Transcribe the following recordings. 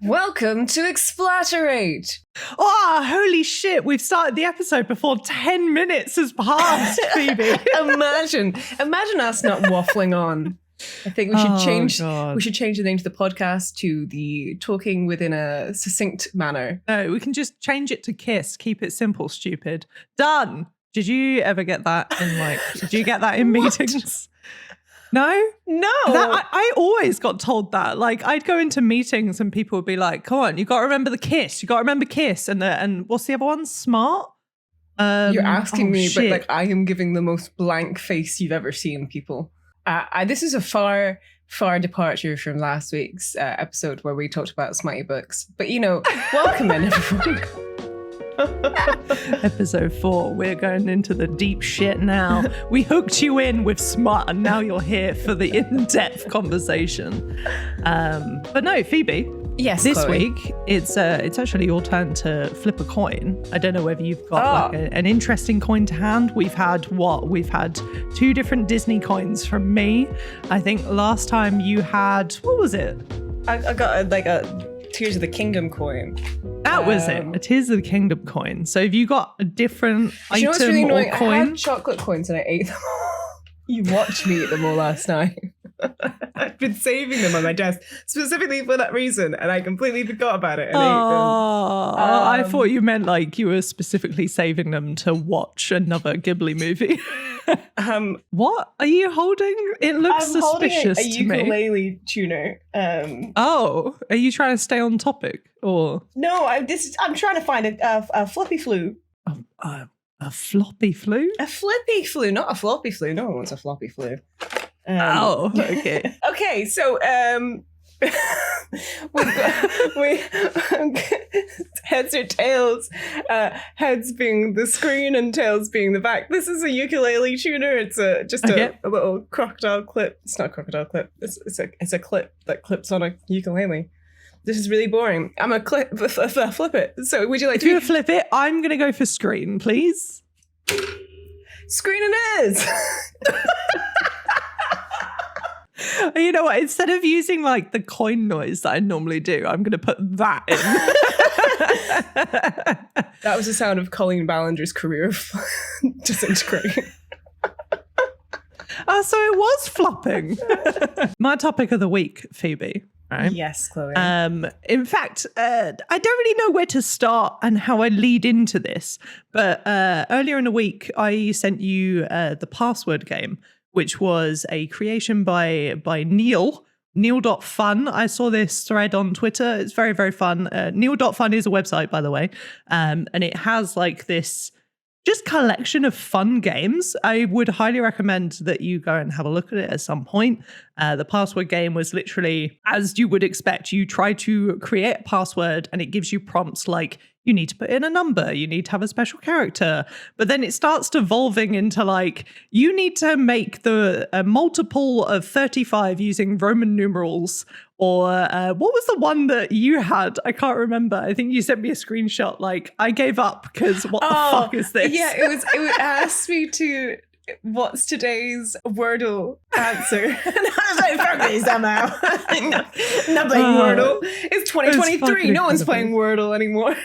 Welcome to Explaterate. Oh, holy shit. We've started the episode before 10 minutes has passed, Phoebe. Imagine us not waffling on. I think we should change the name to the podcast to the talking within a succinct manner. No, we can just change it to KISS. Keep it simple, stupid. Done. Did you ever get that did you get that in meetings? No? No. I always got told that. Like, I'd go into meetings and people would be like, come on, you got to remember the KISS. You got to remember KISS. And what's the other one? SMART? You're asking me, shit. but I am giving the most blank face you've ever seen, people. This is a far departure from last week's episode where we talked about Smitey books. But, welcome in, everyone. Episode 4, we're going into the deep shit now. We hooked you in with SMART and now you're here for the in-depth conversation. But no, Phoebe. Yes, this Chloe. week it's actually your turn to flip a coin. I don't know whether you've got an interesting coin to hand. We've had 2 different Disney coins from me. I think last time you had, what was it? I got a Tears of the Kingdom coin. That was it. A Tears of the Kingdom coin. So have you got a different item really or annoying? coin? I had chocolate coins and I ate them. You watched me eat them all last night. I've been saving them on my desk specifically for that reason, and I completely forgot about it and ate them. I thought you meant like you were specifically saving them to watch another Ghibli movie. What are you holding? It looks suspicious a to me. ukulele tuner. Are you trying to stay on topic or no? I'm trying to find a flippy flu. A floppy flu? A flippy flu, not a floppy flu. No one wants a floppy flu. Okay. Okay, so we heads or tails, heads being the screen and tails being the back. This is a ukulele tuner. It's a little crocodile clip. It's not a crocodile clip. It's a clip that clips on a ukulele. This is really boring. I'm a flip it. So would you like to flip it? I'm gonna go for screen, please. Screen it is. You know what? Instead of using like the coin noise that I normally do, I'm going to put that in. That was the sound of Colleen Ballinger's career disintegrating. So it was flopping. My topic of the week, Phoebe. Right? Yes, Chloe. In fact, I don't really know where to start and how I lead into this. But earlier in the week, I sent you the password game, which was a creation by neal.fun. I saw this thread on Twitter. It's very, very fun. Neal.fun is a website, by the way. And it has like this just collection of fun games. I would highly recommend that you go and have a look at it at some point. The password game was literally, as you would expect, you try to create a password and it gives you prompts like, you need to put in a number, you need to have a special character. But then it starts devolving into like, you need to make the multiple of 35 using Roman numerals. Or what was the one that you had? I can't remember. I think you sent me a screenshot. Like, I gave up because what the fuck is this? Yeah, it would ask me to, what's today's Wordle answer? And I was like, fuck me somehow. Not playing Wordle. It's 2023. No one's playing Wordle anymore.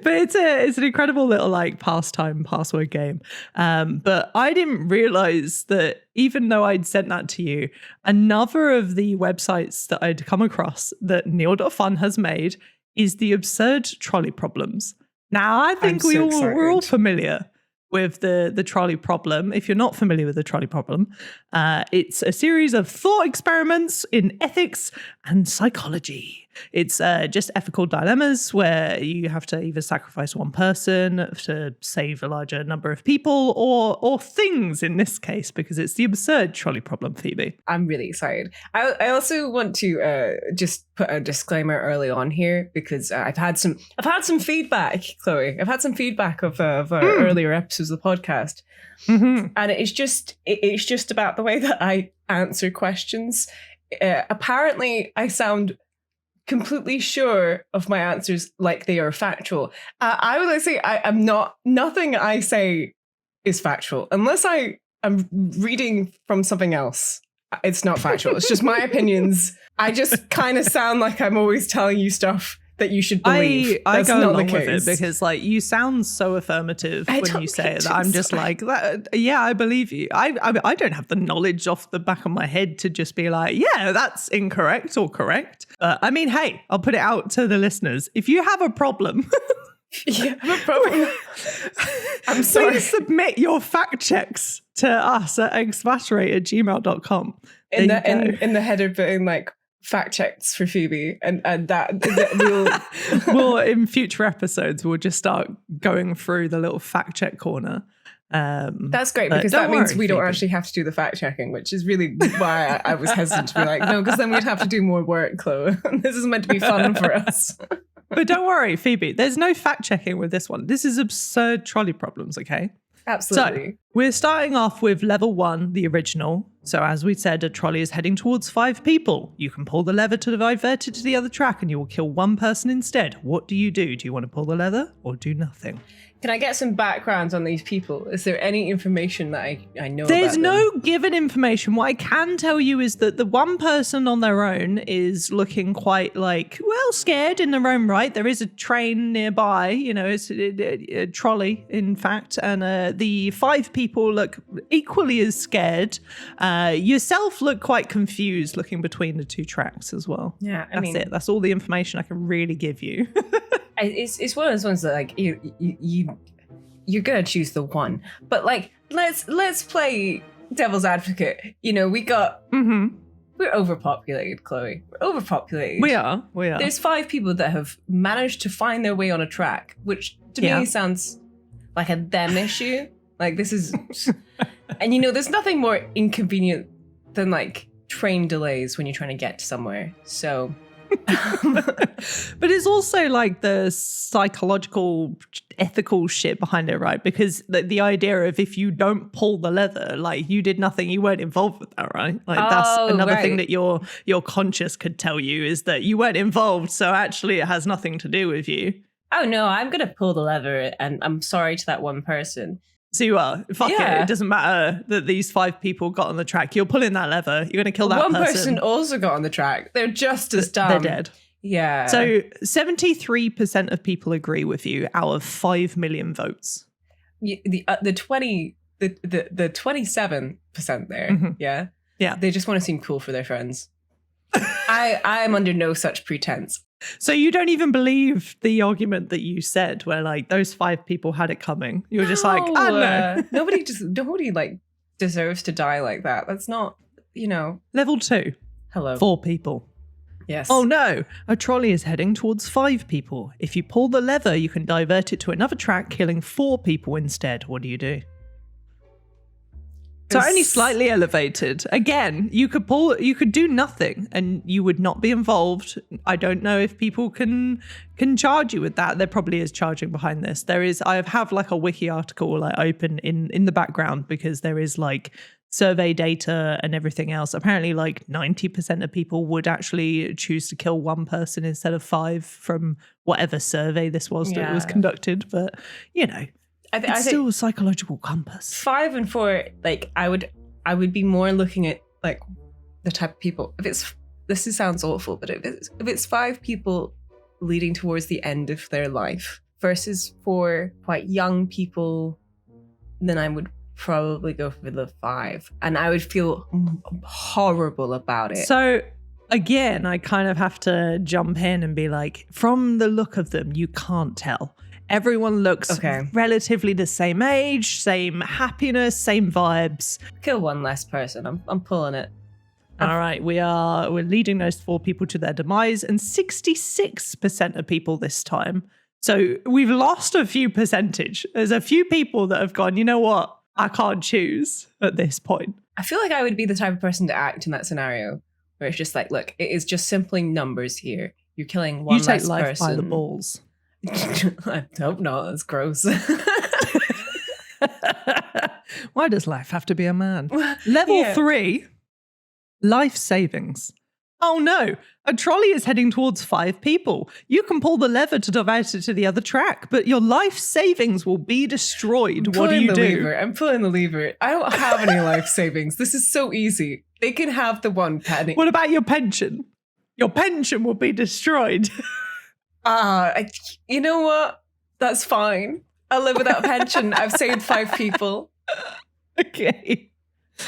But it's an incredible little like pastime password game. But I didn't realize that even though I'd sent that to you, another of the websites that I'd come across that neal.fun has made is the absurd trolley problems. Now, I think we're all familiar with the trolley problem. If you're not familiar with the trolley problem, it's a series of thought experiments in ethics and psychology. It's just ethical dilemmas where you have to either sacrifice one person to save a larger number of people or things in this case, because it's the absurd trolley problem, Phoebe. I'm really excited. I also want to just put a disclaimer early on here because I've had some feedback, Chloe. I've had some feedback of our earlier episodes of the podcast. Mm-hmm. And it's just about the way that I answer questions. Apparently, I sound completely sure of my answers like they are factual. I would say I'm not. Nothing I say is factual unless I am reading from something else. It's not factual. It's just my opinions. I just kind of sound like I'm always telling you stuff that you should believe. I go along with it because like you sound so affirmative when you say it that I'm just like that. Yeah, I believe you. I don't have the knowledge off the back of my head to just be like, yeah, that's incorrect or correct. I mean, hey, I'll put it out to the listeners. If you have a problem. Yeah, no problem. I'm sorry. Please submit your fact checks to us at explaterate@gmail.com. In the header button, like fact checks for Phoebe, and that we'll in future episodes we'll just start going through the little fact check corner. That's great because that means we don't actually have to do the fact checking, which is really why I was hesitant to be like, no, because then we'd have to do more work, Chloe. This is meant to be fun for us. But don't worry, Phoebe, there's no fact checking with this one. This is absurd trolley problems, okay? Absolutely. So we're starting off with level 1, the original. So as we said, a trolley is heading towards 5 people. You can pull the lever to divert it to the other track and you will kill 1 person instead. What do you do? Do you want to pull the lever or do nothing? Can I get some backgrounds on these people? Is there any information that I know There's about no them? given information. What I can tell you is that the one person on their own is looking quite like, well, scared in their own right. There is a train nearby, you know, it's a trolley, in fact. And the 5 people look equally as scared. Yourself look quite confused looking between the 2 tracks as well. Yeah, That's it. That's all the information I can really give you. It's one of those ones that like you're gonna choose the one, but like let's play devil's advocate. You know, we're overpopulated, Chloe. We're overpopulated. We are. There's 5 people that have managed to find their way on a track, which to me sounds like a them issue. Like this is, and you know, there's nothing more inconvenient than like train delays when you're trying to get somewhere. So. But it's also like the psychological, ethical shit behind it, right? Because the idea of if you don't pull the lever, like you did nothing, you weren't involved with that, right? Like that's another thing that your conscience could tell you is that you weren't involved, so actually it has nothing to do with you. Oh no, I'm gonna pull the lever, and I'm sorry to that one person. So you are. Fuck it. It doesn't matter that these 5 people got on the track. You're pulling that lever. You're going to kill that person. One person also got on the track. They're just as dumb. They're dead. Yeah. So 73% of people agree with you out of 5 million votes. The 27% there. Yeah. Yeah. They just want to seem cool for their friends. I'm under no such pretense. So you don't even believe the argument that you said where like those 5 people had it coming. You're just like, oh no. Nobody like deserves to die like that. That's not, you know. Level 2. Hello. 4 people. Yes. Oh no, a trolley is heading towards 5 people. If you pull the lever, you can divert it to another track, killing 4 people instead. What do you do? So only slightly elevated. Again, you could do nothing and you would not be involved. I don't know if people can charge you with that. There probably is charging behind this. I have like a wiki article like open in the background because there is like survey data and everything else. Apparently like 90% of people would actually choose to kill 1 person instead of 5 from whatever survey this was that was conducted. But you know, it's still a psychological compass. 5 and 4, like I would be more looking at like the type of people. This sounds awful, but if it's 5 people leading towards the end of their life versus 4 quite young people, then I would probably go for the 5, and I would feel horrible about it. So again, I kind of have to jump in and be like, from the look of them, you can't tell. Everyone looks relatively the same age, same happiness, same vibes. Kill 1 less person. I'm pulling it. All right, we're leading those 4 people to their demise, and 66% of people this time. So we've lost a few percentage. There's a few people that have gone, you know what? I can't choose at this point. I feel like I would be the type of person to act in that scenario where it's just like, look, it is just simply numbers here. You're killing 1 less person. You take life by the balls. I hope not. That's gross. Why does life have to be a man? Level 3, life savings. Oh no, a trolley is heading towards 5 people. You can pull the lever to divert it to the other track, but your life savings will be destroyed. What do you do? I'm pulling the lever. I don't have any life savings. This is so easy. They can have the 1 penny. What about your pension? Your pension will be destroyed. You know what? That's fine. I'll live without a pension. I've saved 5 people. Okay.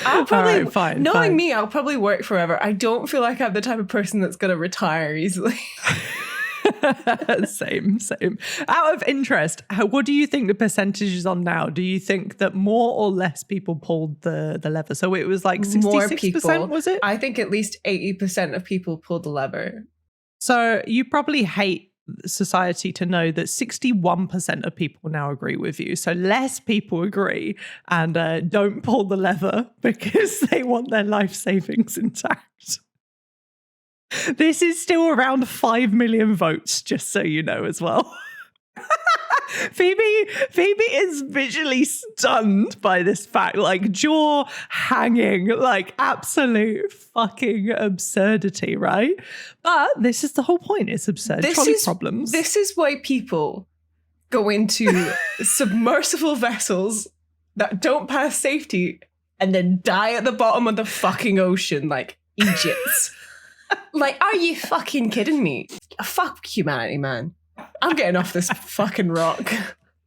I'll probably, right, fine, knowing me, I'll probably work forever. I don't feel like I'm the type of person that's going to retire easily. Same. Out of interest, what do you think the percentage is on now? Do you think that more or less people pulled the lever? So it was like 66%, was it? I think at least 80% of people pulled the lever. So you probably hate society to know that 61% of people now agree with you. So less people agree and don't pull the lever because they want their life savings intact. This is still around 5 million votes, just so you know as well. Phoebe is visually stunned by this fact, like jaw hanging, like absolute fucking absurdity, right? But this is the whole point. It's absurd. Trolley problems. This is why people go into submersible vessels that don't pass safety and then die at the bottom of the fucking ocean like Egypt. Like, are you fucking kidding me? Fuck humanity, man. I'm getting off this fucking rock.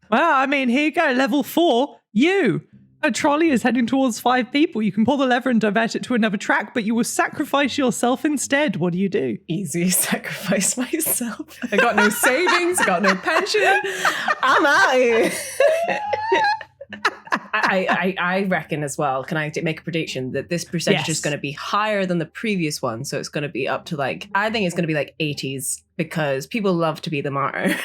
Well, I mean, here you go. Level 4, you. A trolley is heading towards 5 people. You can pull the lever and divert it to another track, but you will sacrifice yourself instead. What do you do? Easy, sacrifice myself. I got no savings, I got no pension. I'm out here. I reckon as well, can I make a prediction that this percentage is going to be higher than the previous one? So it's going to be up to I think it's going to be like 80s because people love to be the martyr.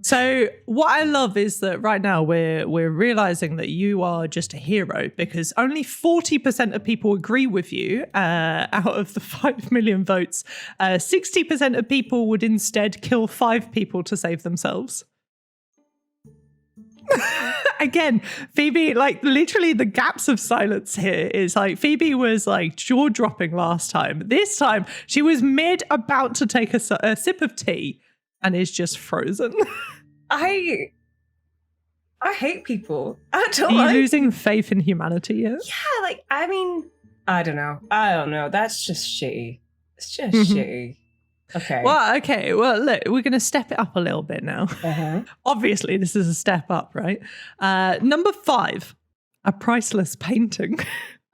So what I love is that right now we're realizing that you are just a hero because only 40% of people agree with you out of the 5 million votes. 60% of people would instead kill 5 people to save themselves. Again, Phoebe, like literally the gaps of silence here is like Phoebe was like jaw dropping last time. This time she was mid about to take a sip of tea and is just frozen. I hate people. I don't Are you losing faith in humanity yet? Yeah, I mean, I don't know. That's just shitty. It's just shitty. Okay. Well, look, we're going to step it up a little bit now. Obviously, this is a step up, right? Number 5, a priceless painting.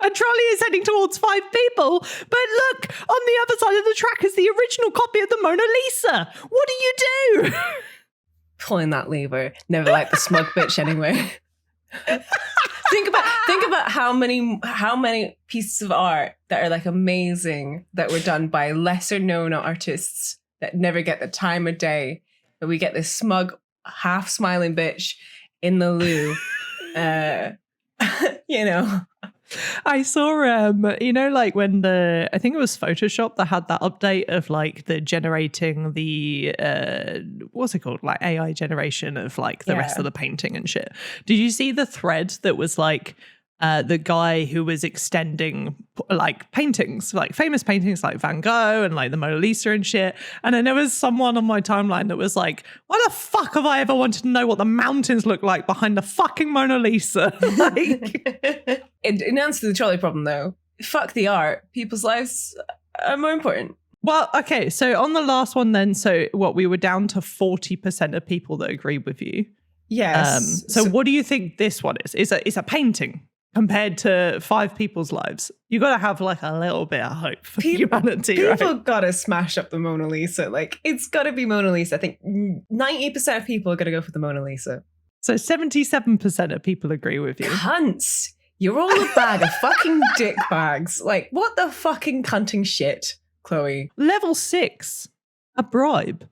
A trolley is heading towards 5 people, but look, on the other side of the track is the original copy of the Mona Lisa. What do you do? Pulling that lever. Never liked the smug bitch anyway. Think about how many pieces of art that are like amazing that were done by lesser known artists that never get the time of day, but we get this smug half smiling bitch in the loo. You know. I saw, like when I think it was Photoshop that had that update of like the generating the, what's it called? Like AI generation of like the rest of the painting and shit. Did you see the thread that was like the guy who was extending like paintings, like famous paintings like Van Gogh and like the Mona Lisa and shit. And then there was someone on my timeline that was like, why the fuck have I ever wanted to know what the mountains look like behind the fucking Mona Lisa? Like, in answer to the trolley problem though, fuck the art. People's lives are more important. Well, okay. So on the last one then, so what, we were down to 40% of people that agree with you. Yes. So what do you think this one is? It's a painting compared to 5 people's lives. You got to have like a little bit of hope for humanity, right? People got to smash up the Mona Lisa. Like, it's got to be Mona Lisa. I think 90% of people are going to go for the Mona Lisa. So 77% of people agree with you. Cunts. You're all a bag of fucking dick bags. Like, what the fucking cunting shit, Chloe? Level 6, a bribe.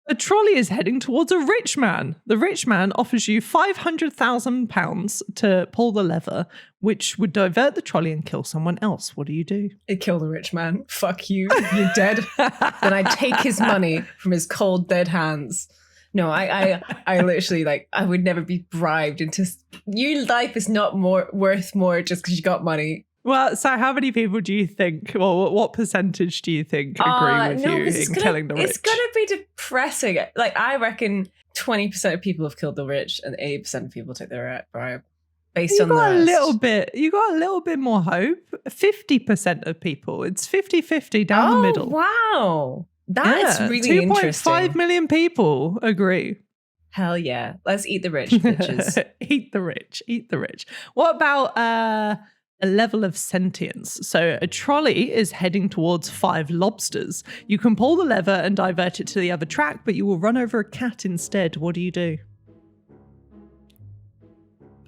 A trolley is heading towards a rich man. The rich man offers you £500,000 to pull the lever, which would divert the trolley and kill someone else. What do you do? I kill the rich man. Fuck you. You're dead. Then I take his money from his cold, dead hands. No, I literally, like, I would never be bribed into... Your life is not worth more just because you got money. Well, so how many people do you think, well, what percentage do you think agree with you in killing the rich? It's going to be depressing. Like, I reckon 20% of people have killed the rich and 80% of people take their bribe. Based on the rest. You got a little bit more hope. 50% of people. It's 50-50 down the middle. Wow. That's really interesting. 2.5 million people agree. Hell yeah. Let's eat the rich, bitches. Eat the rich. Eat the rich. What about a level of sentience? So a trolley is heading towards 5 lobsters. You can pull the lever and divert it to the other track, but you will run over a cat instead. What do you do?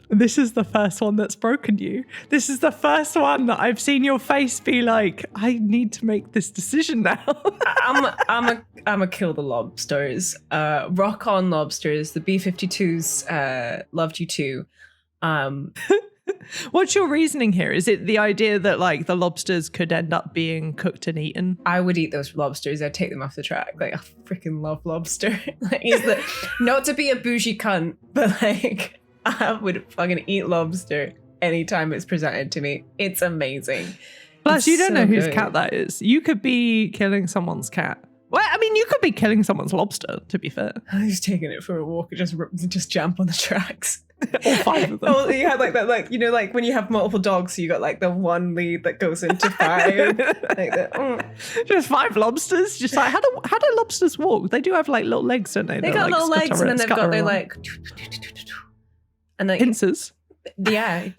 This is the first one that's broken you. This is the first one that I've seen your face be like, I need to make this decision now. I'm a kill the lobsters. Rock on lobsters. The B-52s loved you too. What's your reasoning here? Is it the idea that like the lobsters could end up being cooked and eaten? I would eat those lobsters. I'd take them off the track. Like, I freaking love lobster. Like, not to be a bougie cunt, but like, I would fucking eat lobster anytime it's presented to me. It's amazing. Plus, you don't know whose cat that is. You could be killing someone's cat. Well, I mean, you could be killing someone's lobster, to be fair. I was taking it for a walk and just jump on the tracks. All 5 of them. Oh, you had like that, like, you know, like when you have multiple dogs, so you got like the one lead that goes into 5. Like that. Just 5 lobsters. Just like, how do lobsters walk? They do have like little legs, don't they? They got little legs, and then they've got their like, and like pincers. Yeah.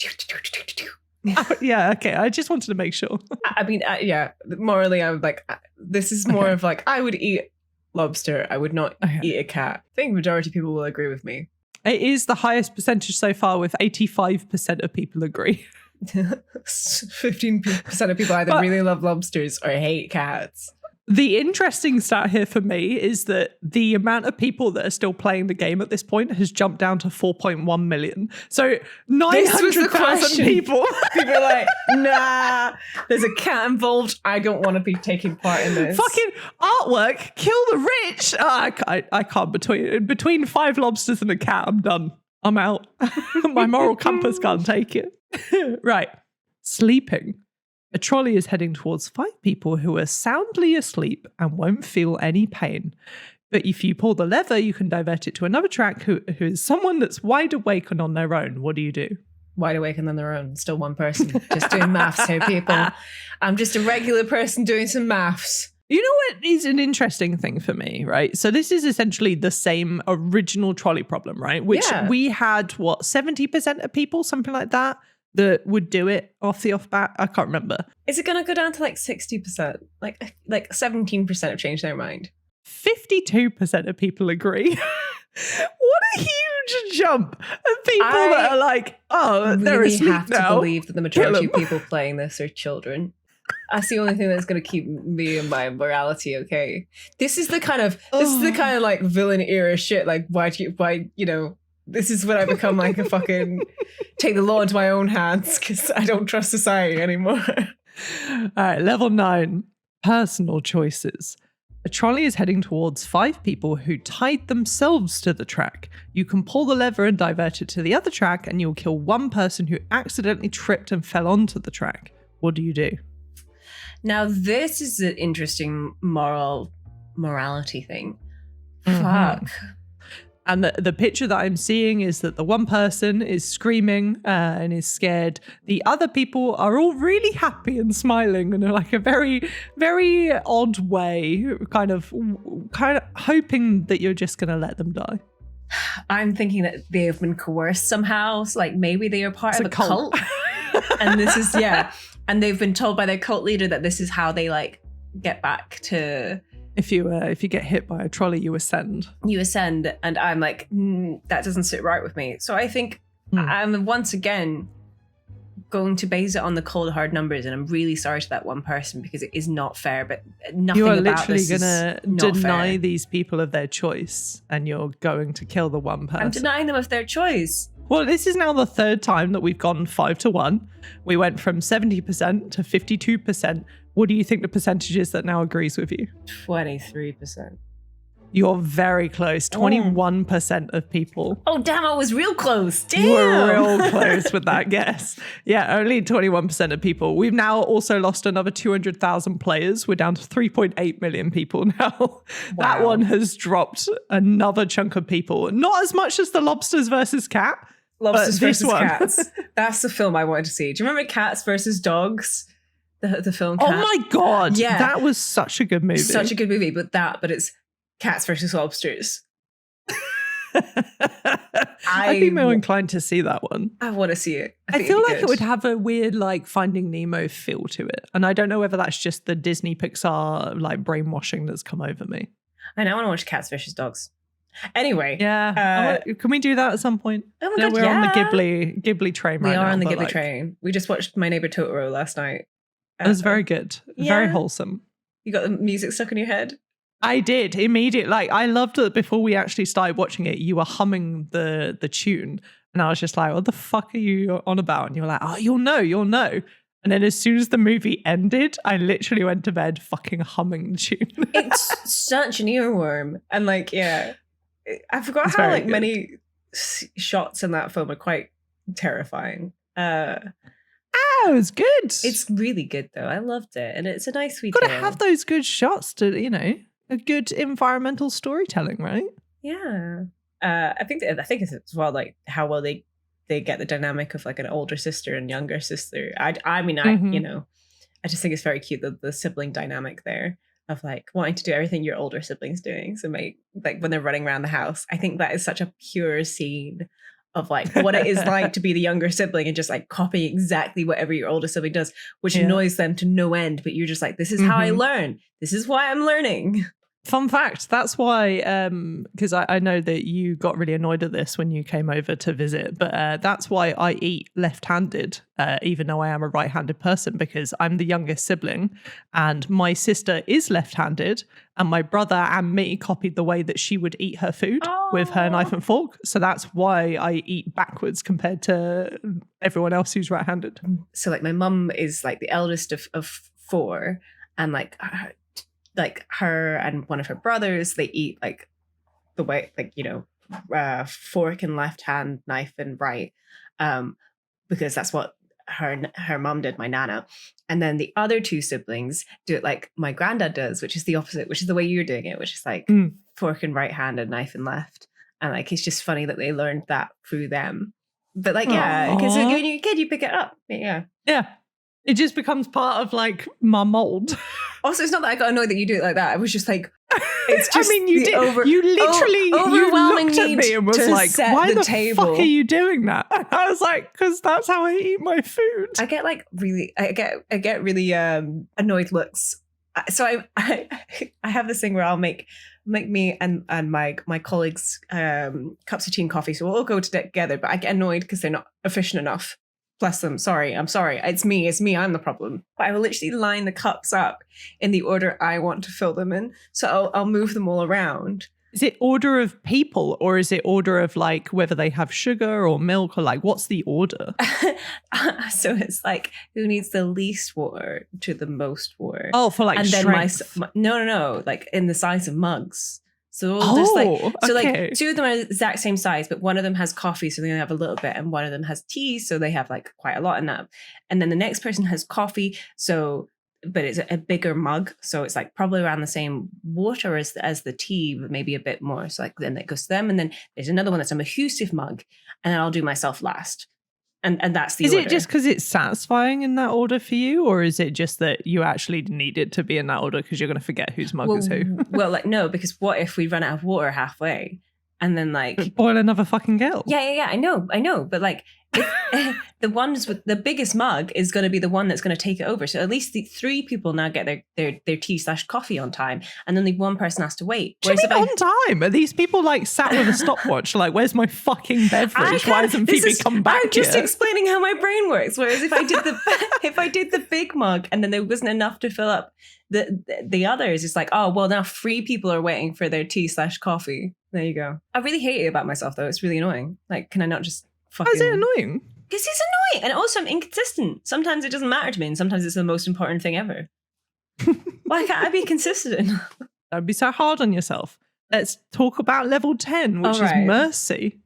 Yeah, okay. I just wanted to make sure. I mean, yeah, morally, I would like, this is more of like, I would eat lobster. I would not eat a cat. I think the majority of people will agree with me. It is the highest percentage so far, with 85% of people agree. 15% of people either really love lobsters or hate cats. The interesting stat here for me is that the amount of people that are still playing the game at this point has jumped down to 4.1 million. So 900,000 people. People are like, nah, there's a cat involved. I don't want to be taking part in this. Fucking artwork, kill the rich. I can't. Between 5 lobsters and a cat, I'm done. I'm out. My moral compass can't take it. Right. Sleeping. A trolley is heading towards 5 people who are soundly asleep and won't feel any pain. But if you pull the lever, you can divert it to another track who is someone that's wide awake and on their own. What do you do? Wide awake and on their own. Still one person. Just doing maths here, people. I'm just a regular person doing some maths. You know what is an interesting thing for me, right? So this is essentially the same original trolley problem, right? Which we had, 70% of people, something like that would do it off bat. I can't remember. Is it going to go down to like 60%? Like 17% have changed their mind. 52% of people agree. What a huge jump of people that are like, they're asleep now. I have to believe that the majority of people playing this are children. That's the only thing that's going to keep me and my morality okay. This is the kind of like villain era shit. Like, why this is when I become like a fucking take the law into my own hands because I don't trust society anymore. All right, level 9, personal choices. A trolley is heading towards 5 people who tied themselves to the track. You can pull the lever and divert it to the other track, and you'll kill one person who accidentally tripped and fell onto the track. What do you do? Now, this is an interesting morality thing. Mm-hmm. Fuck. And the picture that I'm seeing is that the one person is screaming and is scared. The other people are all really happy and smiling in like a very, very odd way, kind of hoping that you're just going to let them die. I'm thinking that they have been coerced somehow. So like maybe they are part of a cult. And this is, and they've been told by their cult leader that this is how they like get back to... If you get hit by a trolley, you ascend. You ascend, and I'm like, that doesn't sit right with me. So I think I'm once again going to base it on the cold hard numbers, and I'm really sorry to that one person because it is not fair. But nothing you are about literally this gonna deny fair. These people of their choice, and you're going to kill the one person. I'm denying them of their choice. Well, this is now the 3rd time that we've gone 5-1. We went from 70% to 52%. What do you think the percentage is that now agrees with you? 23%. You're very close. 21% of people. Oh, damn, I was real close. Damn. You were real close with that guess. Yeah, only 21% of people. We've now also lost another 200,000 players. We're down to 3.8 million people now. Wow. That one has dropped another chunk of people. Not as much as the Lobsters versus Cat. Lobsters versus Cats. That's the film I wanted to see. Do you remember Cats versus Dogs? The film Cats? Oh my God. Yeah. That was such a good movie. Such a good movie, but it's Cats versus Lobsters. I'd be more inclined to see that one. I want to see it. I feel like it would have a weird like Finding Nemo feel to it. And I don't know whether that's just the Disney Pixar like brainwashing that's come over me. I know I want to watch Cats versus Dogs. Anyway. Yeah. Can we do that at some point? Oh my God, we're on the Ghibli train right now. We are on the Ghibli train. We just watched My Neighbor Totoro last night. It was very good. Yeah. Very wholesome. You got the music stuck in your head? I did immediately. Like I loved that before we actually started watching it, you were humming the tune. And I was just like, what the fuck are you on about? And you were like, oh, you'll know. And then as soon as the movie ended, I literally went to bed fucking humming the tune. It's such an earworm. And like, yeah, I forgot how like many shots in that film are quite terrifying. It was good. It's really good though. I loved it. And it's a nice sweet tale. Gotta have those good shots to, a good environmental storytelling, right? Yeah. I think it's as well like how well they get the dynamic of like an older sister and younger sister. I just think it's very cute the sibling dynamic there of like wanting to do everything your older sibling's doing. So like when they're running around the house, I think that is such a pure scene of like what it is like to be the younger sibling and just like copying exactly whatever your older sibling does, which annoys them to no end. But you're just like, this is how I learn. This is why I'm learning. Fun fact, that's why, because I know that you got really annoyed at this when you came over to visit, but that's why I eat left-handed, even though I am a right-handed person, because I'm the youngest sibling and my sister is left-handed and my brother and me copied the way that she would eat her food with her knife and fork. So that's why I eat backwards compared to everyone else who's right-handed. So like my mum is like the eldest of four and like her and one of her brothers, they eat like the way, like, fork in left hand, knife in right, because that's what her mom did, my nana. And then the other two siblings do it like my granddad does, which is the opposite, which is the way you're doing it, which is like fork in right hand and knife in left. And like, it's just funny that they learned that through them. But like, yeah, because when you're a kid, you pick it up. Yeah. Yeah. It just becomes part of like my mold. Also, it's not that I got annoyed that you do it like that. I was just like, it's just you did. You literally overwhelming you looked at me and was like, why the table. Fuck are you doing that? And I was like, because that's how I eat my food. I get really annoyed looks. So I have this thing where I'll make me and my colleagues cups of tea and coffee. So we'll all go together, but I get annoyed because they're not efficient enough. Bless them. I'm sorry. It's me. I'm the problem. But I will literally line the cups up in the order I want to fill them in. So I'll move them all around. Is it order of people or is it order of like whether they have sugar or milk or like what's the order? So it's like who needs the least water to the most water. Oh, for like and strength. Then no, like in the size of mugs. So like two of them are the exact same size, but one of them has coffee, so they only have a little bit, and one of them has tea, so they have like quite a lot in that. And then the next person has coffee, but it's a bigger mug, so it's like probably around the same water as the tea, but maybe a bit more. So like then it goes to them, and then there's another one that's a mahusive mug, and then I'll do myself last. And that's the order. Is it just because it's satisfying in that order for you, or is it just that you actually need it to be in that order because you're going to forget whose mug is who? Well, like, no, because what if we run out of water halfway and then like... boil another fucking girl. Yeah, I know. But like, the ones with the biggest mug is going to be the one that's going to take it over. So at least the three people now get their tea/coffee on time, and only one person has to wait. Whereas on time? Are these people like sat with a stopwatch? Like, where's my fucking beverage? Why hasn't Phoebe come back? I'm just explaining how my brain works. Whereas if I did the big mug and then there wasn't enough to fill up the others, it's like, oh well, now 3 people are waiting for their tea/coffee. There you go. I really hate it about myself though. It's really annoying. Like, can I not just fucking... How's it annoying? Because it's annoying. And also I'm inconsistent. Sometimes it doesn't matter to me and sometimes it's the most important thing ever. Why can't I be consistent? Don't be so hard on yourself. Let's talk about level 10, which is mercy.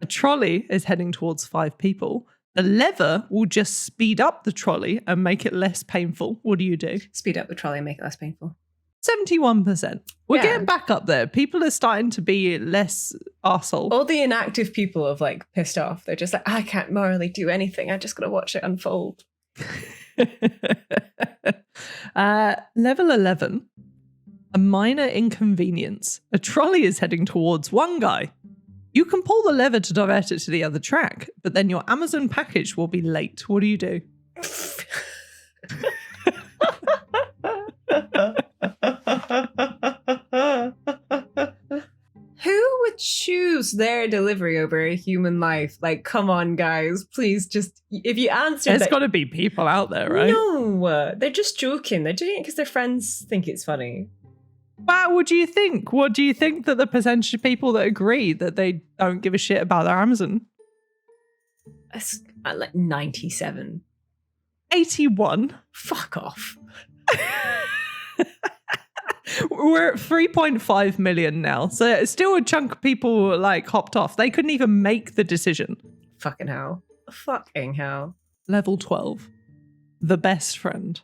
A trolley is heading towards 5 people. The lever will just speed up the trolley and make it less painful. What do you do? Speed up the trolley and make it less painful. 71%. We're getting back up there. People are starting to be less arsehole. All the inactive people have like pissed off. They're just like, I can't morally do anything. I just got to watch it unfold. Level 11. A minor inconvenience. A trolley is heading towards one guy. You can pull the lever to divert it to the other track, but then your Amazon package will be late. What do you do? Who would choose their delivery over a human life? Like, come on, guys. Please just, if you answer There's got to be people out there, right? No, they're just joking. They're doing it because their friends think it's funny. Wow, what do you think? What do you think that the percentage of people that agree that they don't give a shit about their Amazon? That's like 97. 81. Fuck off. We're at 3.5 million now. So it's still a chunk of people like hopped off. They couldn't even make the decision. Fucking hell. Fucking hell. Level 12. The best friend.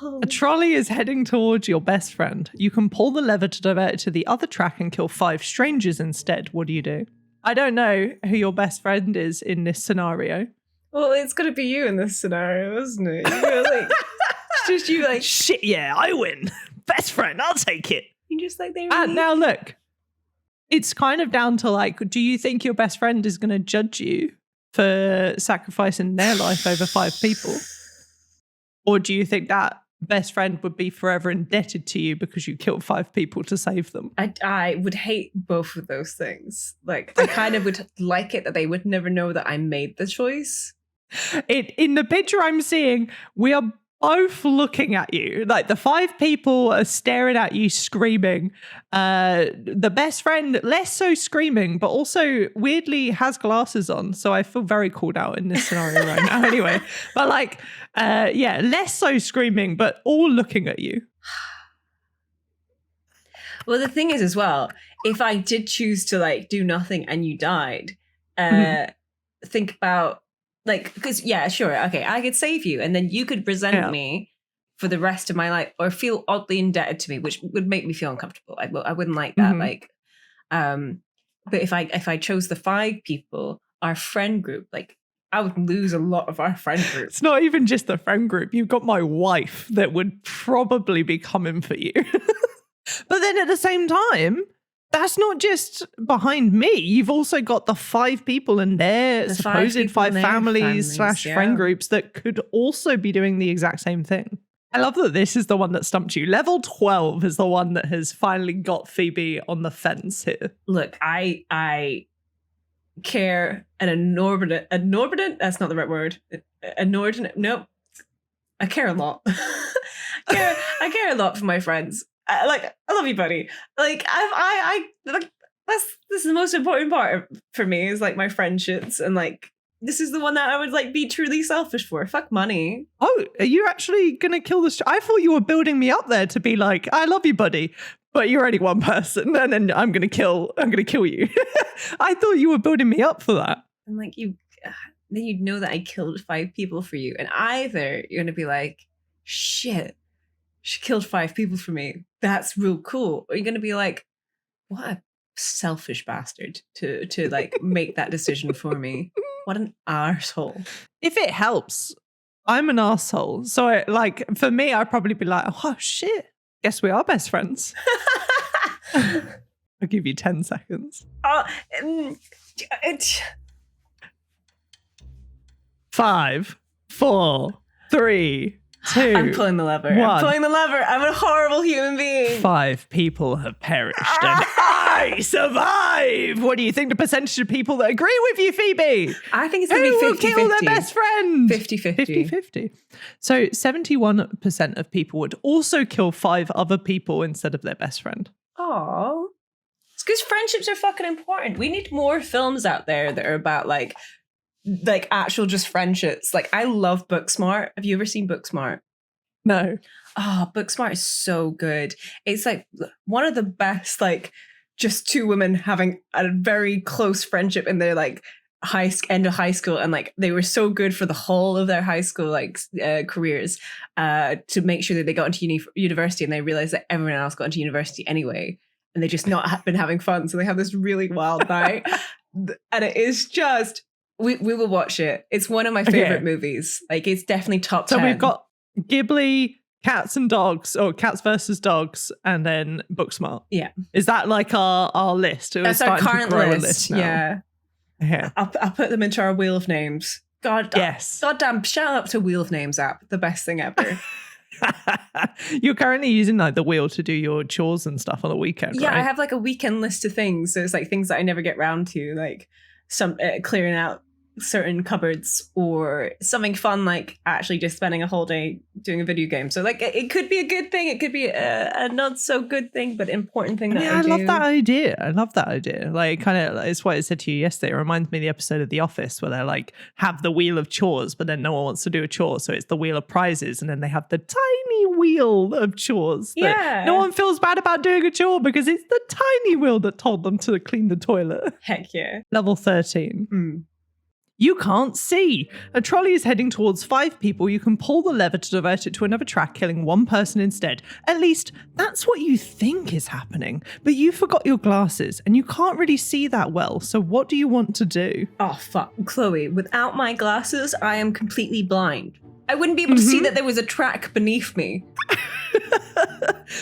Oh. A trolley is heading towards your best friend. You can pull the lever to divert it to the other track and kill 5 strangers instead. What do you do? I don't know who your best friend is in this scenario. Well, it's going to be you in this scenario, isn't it? You're like, it's just you like, shit, yeah, I win. Best friend, I'll take it. You just like they. And now look, it's kind of down to like, do you think your best friend is going to judge you for sacrificing their life over 5 people? Or do you think that best friend would be forever indebted to you because you killed 5 people to save them? I would hate both of those things. Like, I kind of would like it that they would never know that I made the choice. In the picture I'm seeing, we are both looking at you. Like, the 5 people are staring at you screaming. The best friend, less so screaming, but also weirdly has glasses on. So I feel very called out in this scenario right now anyway. But like, yeah, less so screaming, but all looking at you. Well, the thing is as well, if I did choose to like do nothing and you died, think about like, because yeah, sure, okay, I could save you and then you could resent me for the rest of my life or feel oddly indebted to me, which would make me feel uncomfortable. I wouldn't like that. Like, but if I chose the 5 people, our friend group, like I would lose a lot of our friend group. It's not even just the friend group. You've got my wife that would probably be coming for you. But then at the same time, that's not just behind me. You've also got the 5 people in their supposed 5 families / friend groups that could also be doing the exact same thing. I love that this is the one that stumped you. Level 12 is the one that has finally got Phoebe on the fence here. Look, I care an inordinate, that's not the right word. Inordinate, nope. I care a lot. I care a lot for my friends. I love you, buddy. Like I like this is the most important part for me is like my friendships, and like this is the one that I would like be truly selfish for. Fuck money. Oh, are you actually gonna kill this? I thought you were building me up there to be like, I love you, buddy, but you're only one person, and then I'm gonna kill you. I thought you were building me up for that. And like then you'd know that I killed 5 people for you, and either you're gonna be like, shit, she killed 5 people for me. That's real cool. Or you're going to be like, what a selfish bastard to like make that decision for me. What an arsehole. If it helps, I'm an arsehole. So like for me, I'd probably be like, oh shit, guess we are best friends. I'll give you 10 seconds. 5, 4, 3, 2. I'm pulling the lever. 1. I'm pulling the lever. I'm a horrible human being. 5 people have perished and I survive. What do you think the percentage of people that agree with you, Phoebe? I think it's going to be 50-50. Who will kill their best friend? 50-50. 50-50. So 71% of people would also kill 5 other people instead of their best friend. Aww. It's because friendships are fucking important. We need more films out there that are about like actual just friendships. Like I love Booksmart. Have you ever seen Booksmart? No. Oh, Booksmart is so good. It's like one of the best, like just two women having a very close friendship in their like end of high school, and like they were so good for the whole of their high school like careers to make sure that they got into university, and they realized that everyone else got into university anyway, and they just not been having fun, so they have this really wild night. And it is just we will watch it. It's one of my favorite movies. Like it's definitely top 10. So we've got Ghibli, Cats and Dogs, or Cats versus Dogs, and then Booksmart. Yeah. Is that like our list? That's our current list. Yeah. I'll put them into our Wheel of Names. Goddamn, shout out to Wheel of Names app. The best thing ever. You're currently using like the wheel to do your chores and stuff on the weekend, Yeah, right? I have like a weekend list of things. So it's like things that I never get round to, like some clearing out certain cupboards, or something fun like actually just spending a whole day doing a video game. So like it could be a good thing, it could be a not so good thing, but important thing that I do. love that idea. I love that idea. Like kind of, it's what I said to you yesterday. It reminds me of the episode of The Office where they like have the wheel of chores, but then no one wants to do a chore, so it's the wheel of prizes, and then they have the tiny wheel of chores. Yeah, no one feels bad about doing a chore because it's the tiny wheel that told them to clean the toilet. Heck yeah. Level 13. You can't see. A trolley is heading towards 5 people. You can pull the lever to divert it to another track, killing one person instead. At least that's what you think is happening. But you forgot your glasses and you can't really see that well. So what do you want to do? Oh, fuck. Chloe, without my glasses, I am completely blind. I wouldn't be able to see that there was a track beneath me.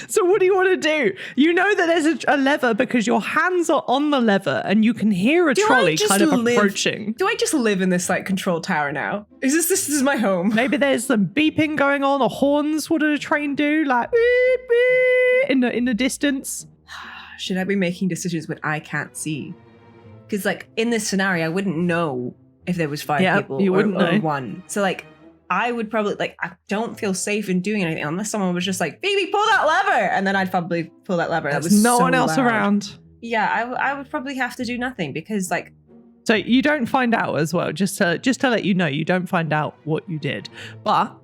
So what do you want to do? You know that there's a lever because your hands are on the lever and you can hear a trolley kind of approaching. Do I just live in this like control tower now? This is my home? Maybe there's some beeping going on, or horns. What did a train do? Like beep, beep, in the distance. Should I be making decisions when I can't see? Because like in this scenario, I wouldn't know if there was 5 people you wouldn't know. Or 1. So like I would probably like, I don't feel safe in doing anything unless someone was just like, baby, pull that lever. And then I'd probably pull that lever. There's that was no so one else loud. around. Yeah, I would probably have to do nothing because like. So you don't find out as well, just to let you know, you don't find out what you did. But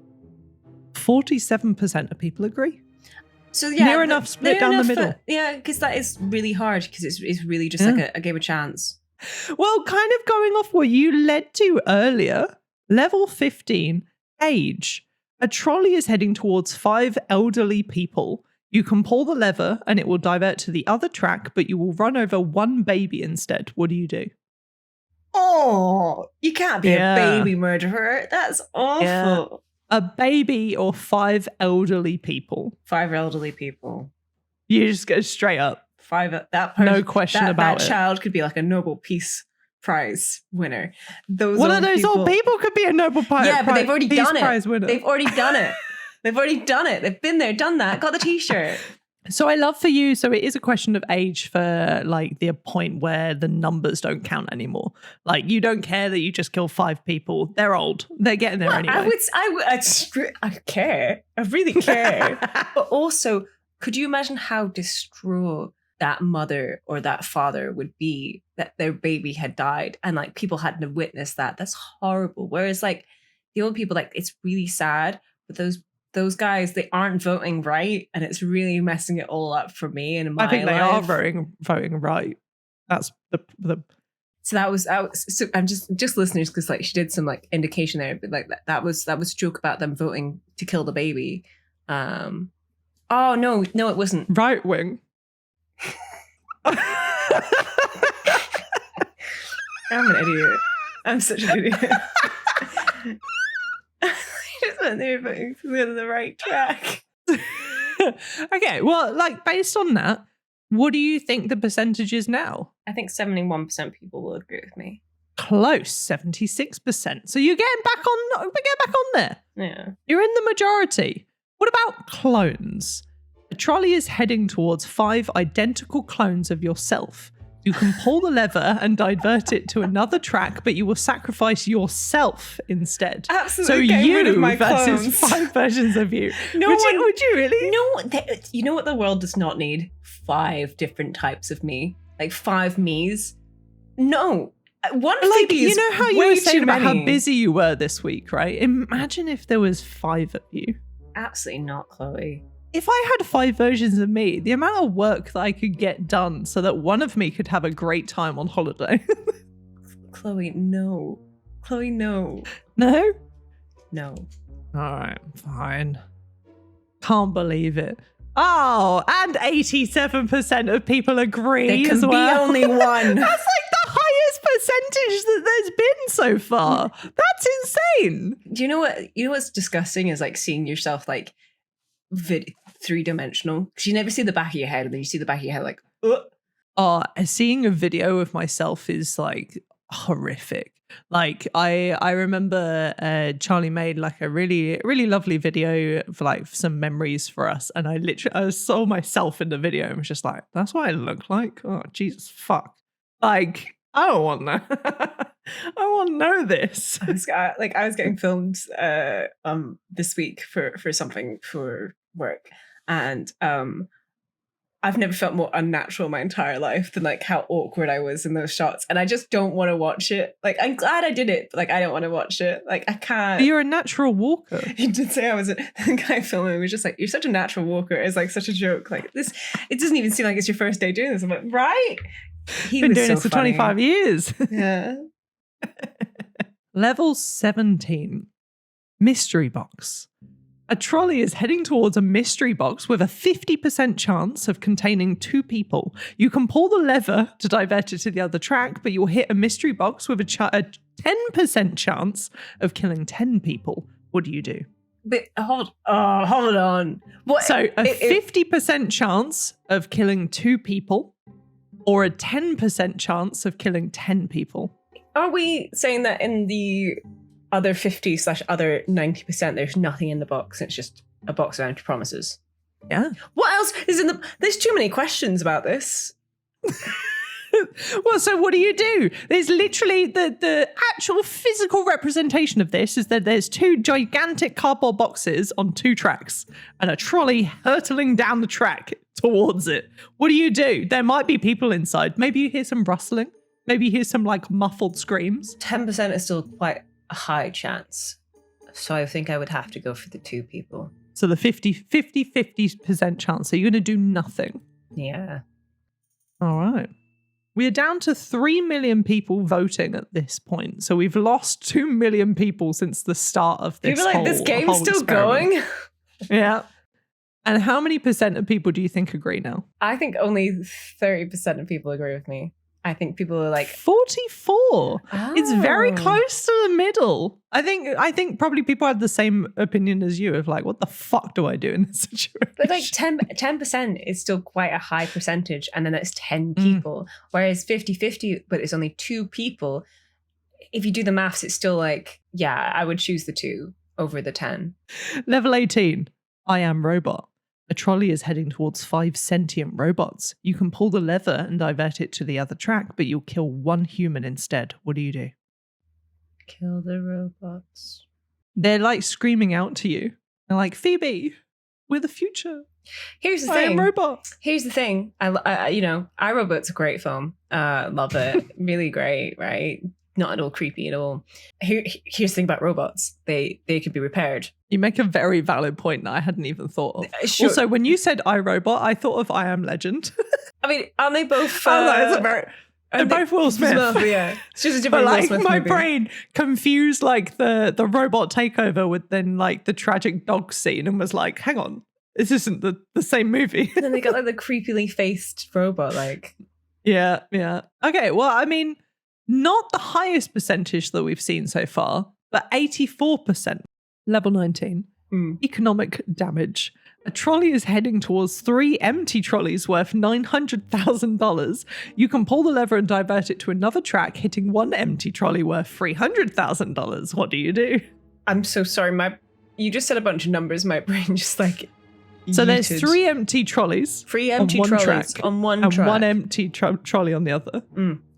47% of people agree. So yeah. Near enough split down the middle. Yeah, because that is really hard because it's really just like a game of chance. Well, kind of going off what you led to earlier, level 15, age. A trolley is heading towards 5 elderly people. You can pull the lever and it will divert to the other track, but you will run over 1 baby instead. What do you do? Oh, you can't be a baby murderer. That's awful. Yeah. A baby or 5 elderly people. 5 elderly people. You just go straight up. 5. That person, no question about that it. Child could be like a Nobel Peace Prize winner. One of those old people could be a Nobel Prize. Yeah, but they've already done it. Winner. They've already done it. They've already done it. They've been there, done that, got the T-shirt. So I love for you. So it is a question of age for like the point where the numbers don't count anymore. Like you don't care that you just killed 5 people. They're old. They're getting there anyway. I care. I really care. But also, could you imagine how distraught that mother or that father would be that their baby had died and like people hadn't have witnessed that? That's horrible. Whereas like the old people, like it's really sad, but those guys, they aren't voting right, and it's really messing it all up for me and in my life. I think they are voting right. That's the. So that was so I'm just listeners because like she did some like indication there, but like that was a joke about them voting to kill the baby. Oh no, it wasn't. Right wing. I'm an idiot. I'm such an idiot. I just went there voting for the right track. Okay, well, like based on that, what do you think the percentage is now? I think 71% people will agree with me. Close, 76%. So you're getting back on there. Yeah. You're in the majority. What about clones? A trolley is heading towards 5 identical clones of yourself. You can pull the lever and divert it to another track, but you will sacrifice yourself instead. Absolutely. So you versus clones. 5 versions of you. Would you really? No, you know what the world does not need? 5 different types of me. Like 5 me's. No. One like, you know how you way were saying too about many. how busy you were this week, right? Imagine if there was 5 of you. Absolutely not, Chloe. If I had 5 versions of me, the amount of work that I could get done so that one of me could have a great time on holiday. Chloe, no. Chloe, no. No? No. All right, fine. Can't believe it. Oh, and 87% of people agree There can as well. be only one. That's like the highest percentage that there's been so far. That's insane. Do you know what? You know what's disgusting is like seeing yourself like 3-dimensional. Because you never see the back of your head, and then you see the back of your head like, ugh. Seeing a video of myself is like horrific. Like I remember Charlie made like a really, really lovely video for like some memories for us, and I saw myself in the video and was just like, that's what I look like. Oh Jesus fuck. Like I don't want that. I want to know this. I was getting filmed this week for something for work, and I've never felt more unnatural in my entire life than like how awkward I was in those shots, and I just don't want to watch it. Like I'm glad I did it, but like I don't want to watch it. Like I can't. You're a natural walker. He did say I was the guy filming was just like, you're such a natural walker. It's like such a joke. Like this, it doesn't even seem like it's your first day doing this. I'm like, right? He's been doing this for 25 years. Yeah. Level 17. Mystery box. A trolley is heading towards a mystery box with a 50% chance of containing 2 people. You can pull the lever to divert it to the other track, but you'll hit a mystery box with a 10% chance of killing 10 people. What do you do? But hold on. What? So a 50% chance of killing 2 people or a 10% chance of killing 10 people. Are we saying that in the other 50/other 90%, there's nothing in the box? It's just a box of empty promises. Yeah. What else is in the... There's too many questions about this. Well, so what do you do? There's literally the actual physical representation of this is that there's 2 gigantic cardboard boxes on 2 tracks and a trolley hurtling down the track towards it. What do you do? There might be people inside. Maybe you hear some rustling. Maybe you hear some like muffled screams. 10% is still quite a high chance. So I think I would have to go for the 2 people. So the 50% chance. So you're going to do nothing. Yeah. All right. We're down to 3 million people voting at this point. So we've lost 2 million people since the start of this. People are like, this game's still going? Yeah. And how many percent of people do you think agree now? I think only 30% of people agree with me. I think people are like 44. Oh. It's very close to the middle. I think probably people had the same opinion as you of like, what the fuck do I do in this situation? But like 10% is still quite a high percentage, and then that's 10 people. Whereas 50-50, but it's only 2 people. If you do the maths, it's still like, yeah, I would choose the 2 over the 10. Level 18. I am robot. A trolley is heading towards 5 sentient robots. You can pull the lever and divert it to the other track, but you'll kill 1 human instead. What do you do? Kill the robots. They're like screaming out to you. They're like, Phoebe, we're the future. Here's the I thing. am robot. Here's the thing. iRobot's a great film. Love it. Really great, right? Not at all creepy at all. Here's the thing about robots. They can be repaired. You make a very valid point that I hadn't even thought of. Sure. Also, when you said iRobot, I thought of I Am Legend. I mean, aren't they both... they're both Will Smith. Yeah. It's just a different But like Will Smith my movie. brain confused like the robot takeover with then like the tragic dog scene and was like, hang on, this isn't the same movie. And then they got like the creepily faced robot like... Yeah. Okay, well, I mean, not the highest percentage that we've seen so far, but 84%. Level 19. Economic damage. A trolley is heading towards 3 empty trolleys worth $900,000. You can pull the lever and divert it to another track, hitting 1 empty trolley worth $300,000. What do you do? I'm so sorry. You just said a bunch of numbers. My brain just like... So yeeted. there's 3 empty trolleys. 3 empty on one trolleys track, on one and track. 1 empty trolley on the other.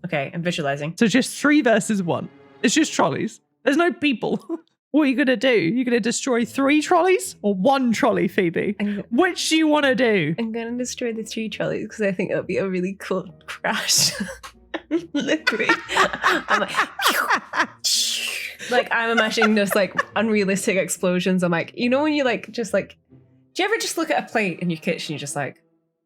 Okay, I'm visualizing. So just 3 versus 1. It's just trolleys. There's no people. What are you going to do? You're going to destroy 3 trolleys or 1 trolley, Phoebe? Which do you want to do? I'm going to destroy the 3 trolleys because I think it'll be a really cool crash. Literally. I'm like... Like, I'm imagining just like unrealistic explosions. I'm like, you know, when you like just like, do you ever just look at a plate in your kitchen? You're just like,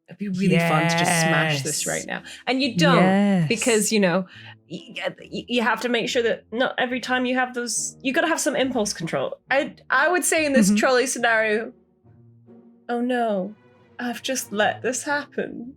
it'd be really fun to just smash this right now. And you don't because, you know, you have to make sure that not every time you have those, you got to have some impulse control. I would say in this trolley scenario, oh no, I've just let this happen.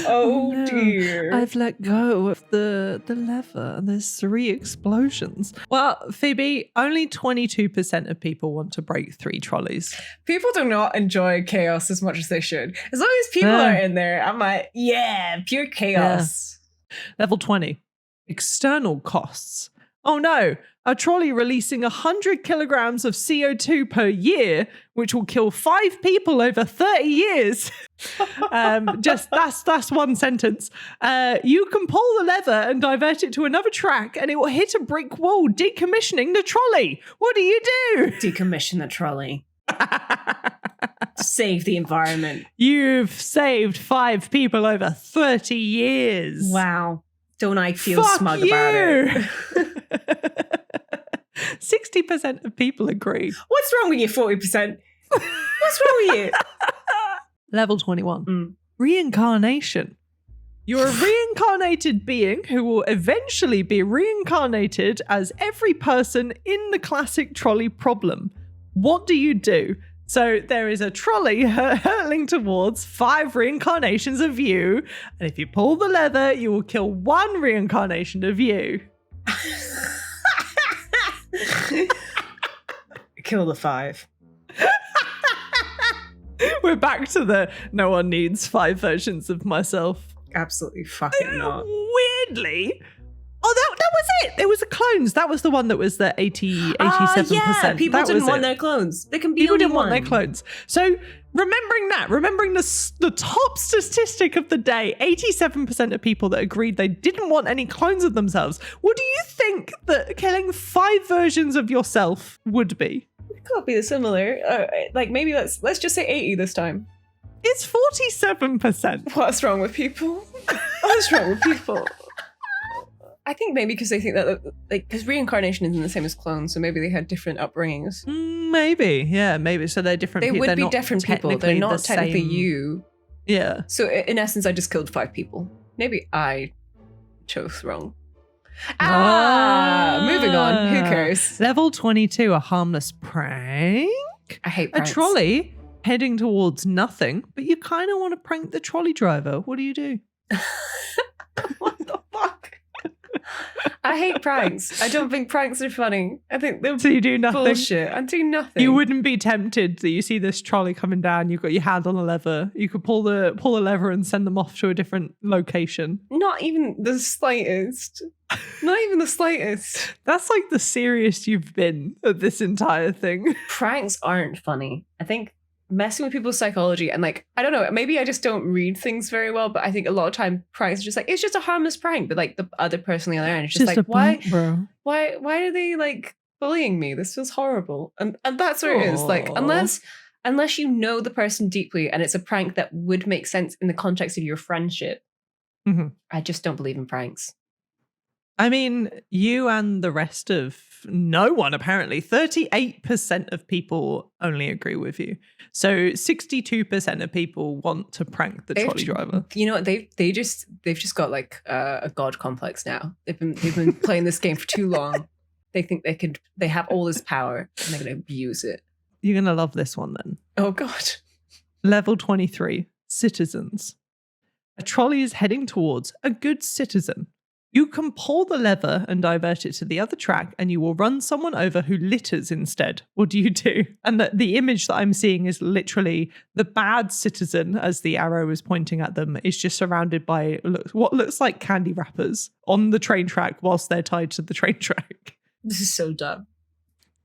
Oh no, dear. I've let go of the lever and there's 3 explosions. Well, Phoebe, only 22% of people want to break 3 trolleys. People do not enjoy chaos as much as they should. As long as people are in there, I'm like, yeah, pure chaos. Yeah. Level 20, external costs. Oh no, a trolley releasing 100 kilograms of CO2 per year, which will kill 5 people over 30 years. That's one sentence. You can pull the lever and divert it to another track and it will hit a brick wall, decommissioning the trolley. What do you do? Decommission the trolley. Save the environment. You've saved 5 people over 30 years. Wow. Don't I feel smug about it? 60% of people agree. What's wrong with you, 40%? What's wrong with you? Level 21. Reincarnation. You're a reincarnated being who will eventually be reincarnated as every person in the classic trolley problem. What do you do? So there is a trolley hurtling towards 5 reincarnations of you, and if you pull the lever, you will kill 1 reincarnation of you. Kill the 5. We're back to the no one needs 5 versions of myself. Absolutely fucking not. Weirdly. Oh, that was it. There was the clones. That was the one that was the 87%. Yeah, people didn't want their clones. They can be people only didn't want their clones. So remembering the top statistic of the day, 87% of people that agreed they didn't want any clones of themselves. What do you think that killing 5 versions of yourself would be? It could be similar. Like maybe let's just say 80 this time. It's 47%. What's wrong with people? What's wrong with people? I think maybe because they think that, like, because reincarnation isn't the same as clones, so maybe they had different upbringings. Maybe, yeah, maybe. So they're different people. They would be different people. They're not technically you. Yeah. So in essence, I just killed 5 people. Maybe I chose wrong. Moving on. Who cares? Level 22, a harmless prank. I hate pranks. A trolley heading towards nothing, but you kind of want to prank the trolley driver. What do you do? What the fuck? I hate pranks. I don't think pranks are funny. I think they're so you do nothing. Bullshit. I do nothing. You wouldn't be tempted that you see this trolley coming down, you've got your hand on the lever. You could pull the lever and send them off to a different location. Not even the slightest. Not even the slightest. That's like the serious you've been at this entire thing. Pranks aren't funny. I think messing with people's psychology and like, I don't know, maybe I just don't read things very well, but I think a lot of time pranks are just like, it's just a harmless prank, but like the other person on the other end is just like, why are they like bullying me? This feels horrible. And that's where it is. Like, unless you know the person deeply and it's a prank that would make sense in the context of your friendship, I just don't believe in pranks. I mean, you and the rest of no one, apparently. 38% of people only agree with you. So 62% of people want to prank the trolley driver. You know what? They've just got like a god complex now. They've been playing this game for too long. They think they have all this power and they're going to abuse it. You're going to love this one then. Oh God. Level 23, citizens. A trolley is heading towards a good citizen. You can pull the lever and divert it to the other track and you will run someone over who litters instead. What do you do? And the image that I'm seeing is literally the bad citizen, as the arrow is pointing at them, is just surrounded by what looks like candy wrappers on the train track whilst they're tied to the train track. This is so dumb.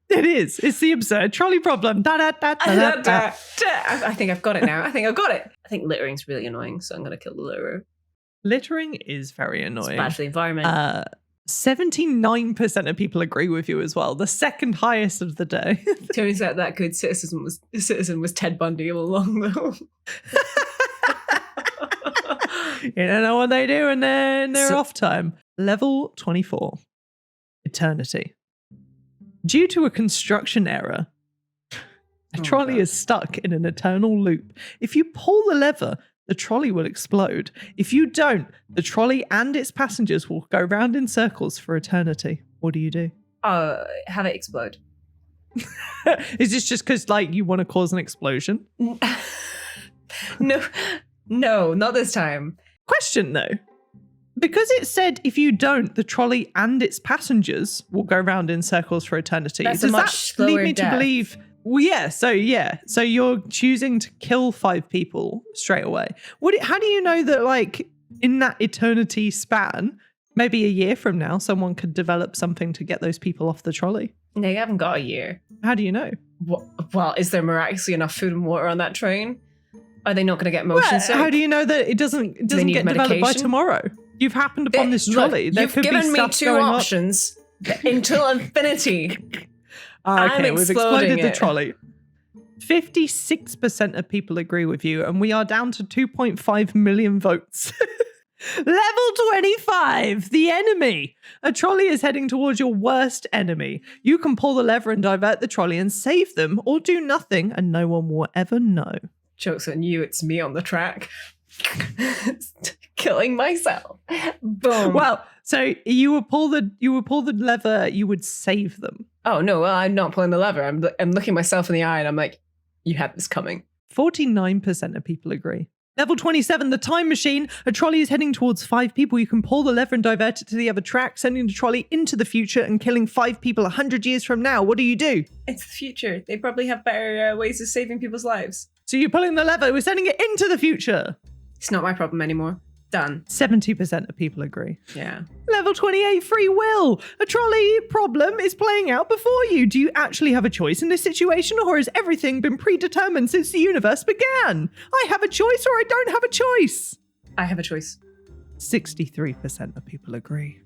It is. It's the absurd trolley problem. I think I've got it now. I think littering's really annoying, so I'm going to kill the litterer. Littering is very annoying. It's bad for the environment. 79% of people agree with you as well. The second highest of the day. Turns out that good citizen was Ted Bundy all along, though. You don't know what they do in their off time. Level 24. Eternity. Due to a construction error, a trolley is stuck in an eternal loop. If you pull the lever, the trolley will explode. If you don't, the trolley and its passengers will go round in circles for eternity. What do you do? Have it explode. Is this just because, like, you want to cause an explosion? No, not this time. Question, though. Because it said if you don't, the trolley and its passengers will go round in circles for eternity. That's Does a much that slower lead me death. to believe... Well, yeah. So you're choosing to kill 5 people straight away. How do you know that, like, in that eternity span, maybe a year from now, someone could develop something to get those people off the trolley? They haven't got a year. How do you know? Well, is there miraculously enough food and water on that train? Are they not going to get motion sick? How do you know that it doesn't get developed by tomorrow? You've happened upon this trolley. Look, you've given me 2 options until infinity. Okay, we've exploded the it. trolley. 56% of people agree with you, and we are down to 2.5 million votes. Level 25, the enemy. A trolley is heading towards your worst enemy. You can pull the lever and divert the trolley and save them, or do nothing, and no one will ever know. Joke's on you, it's me on the track. Killing myself. Boom. Well, so you would pull the lever, you would save them. Oh no, well, I'm not pulling the lever. I'm looking myself in the eye and I'm like, you had this coming. 49% of people agree. Level 27, the time machine. A trolley is heading towards 5 people. You can pull the lever and divert it to the other track, sending the trolley into the future and killing 5 people 100 years from now. What do you do? It's the future. They probably have better ways of saving people's lives. So you're pulling the lever. We're sending it into the future. It's not my problem anymore. Done. 70% of people agree. Yeah. Level 28, free will. A trolley problem is playing out before you. Do you actually have a choice in this situation, or has everything been predetermined since the universe began? I have a choice, or I don't have a choice. I have a choice. 63% of people agree.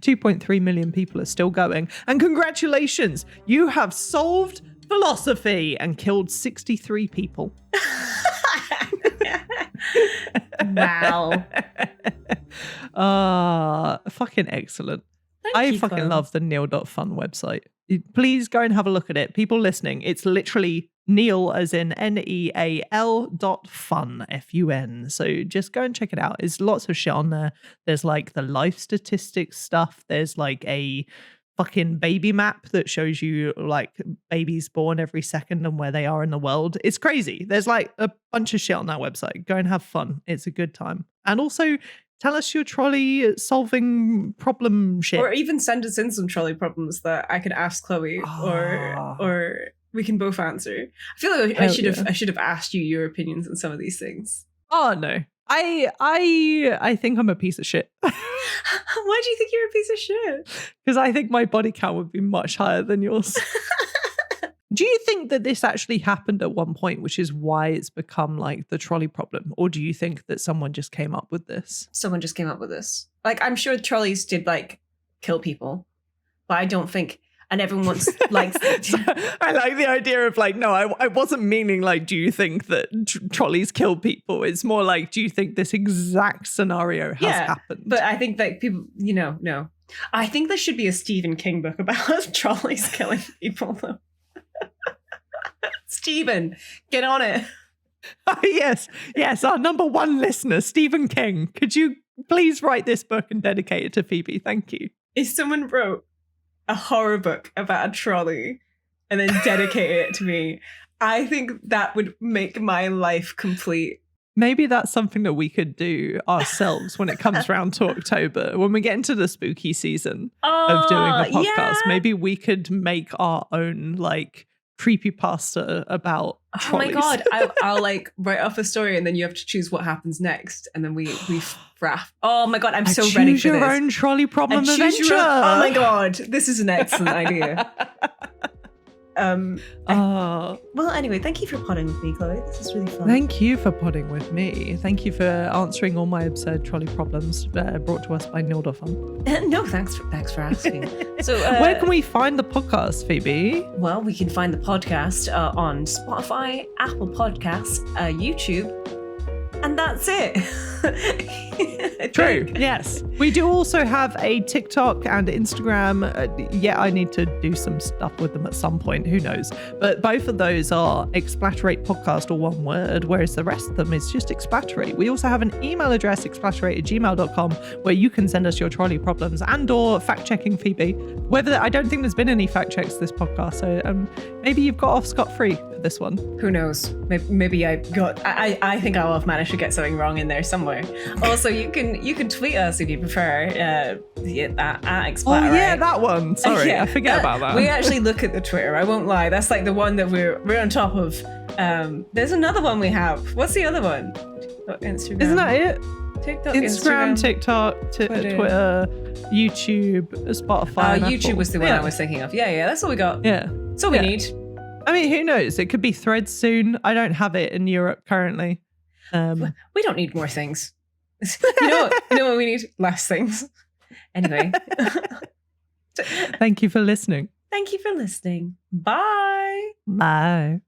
2.3 million people are still going. And congratulations, you have solved philosophy and killed 63 people. Wow. Fucking excellent. Thank you, fucking Chloe. love the neal.fun website. Please go and have a look at it. People listening, it's literally Neal as in NEAL.fun, F-U-N. So just go and check it out. There's lots of shit on there. There's like the life statistics stuff. There's like a fucking baby map that shows you like babies born every second and where they are in the world. It's crazy. There's like a bunch of shit on that website. Go and have fun. It's a good time. And also tell us your trolley solving problem shit. Or even send us in some trolley problems that I could ask Chloe or we can both answer. I feel like I should have asked you your opinions on some of these things. Oh no. I think I'm a piece of shit. Why do you think you're a piece of shit? Because I think my body count would be much higher than yours. Do you think that this actually happened at one point, which is why it's become like the trolley problem? Or do you think that someone just came up with this? Someone just came up with this. Like, I'm sure trolleys did like kill people, but I don't think. And everyone wants like. I like the idea of like, no, I wasn't meaning like, do you think that trolleys kill people? It's more like, do you think this exact scenario has happened? But I think that people, no. I think there should be a Stephen King book about trolleys killing people, though. Stephen, get on it. Yes, our number 1 listener, Stephen King. Could you please write this book and dedicate it to Phoebe? Thank you. If someone wrote a horror book about a trolley and then dedicated it to me, I think that would make my life complete. Maybe that's something that we could do ourselves when it comes round to October, when we get into the spooky season of doing a podcast. Yeah. Maybe we could make our own like creepypasta about trolleys. Oh my god, I'll like write off a story and then you have to choose what happens next, and then we raft. Oh my god, I'm so ready for this. Choose your own trolley problem adventure. Oh my god, this is an excellent idea. Well, anyway, thank you for podding with me, Chloe. This is really fun. Thank you for podding with me. Thank you for answering all my absurd trolley problems brought to us by neal.fun. No, thanks for asking. So, where can we find the podcast, Phoebe? Well, we can find the podcast on Spotify, Apple Podcasts, YouTube, and that's it. True. Yes. We do also have a TikTok and Instagram. I need to do some stuff with them at some point. Who knows? But both of those are Explaterate Podcast, or one word, whereas the rest of them is just Explaterate. We also have an email address, explaterate@gmail.com, where you can send us your trolley problems and or fact-checking Phoebe. I don't think there's been any fact checks this podcast, so maybe you've got off scot-free for this one. Who knows? Maybe I think I'll have managed to get something wrong in there somewhere. Also, you can tweet us if you prefer at Explaterate. Oh yeah, that one. Sorry, I forget about that. We actually look at the Twitter. I won't lie. That's like the one that we're on top of. There's another one we have. What's the other one? Instagram. Isn't that it? TikTok, Instagram, TikTok, Twitter, YouTube, Spotify. YouTube was the one I was thinking of. Yeah, that's all we got. Yeah. That's all we need. I mean, who knows? It could be Threads soon. I don't have it in Europe currently. We don't need more things. You know what we need? Less things. Anyway. Thank you for listening. Thank you for listening. Bye. Bye.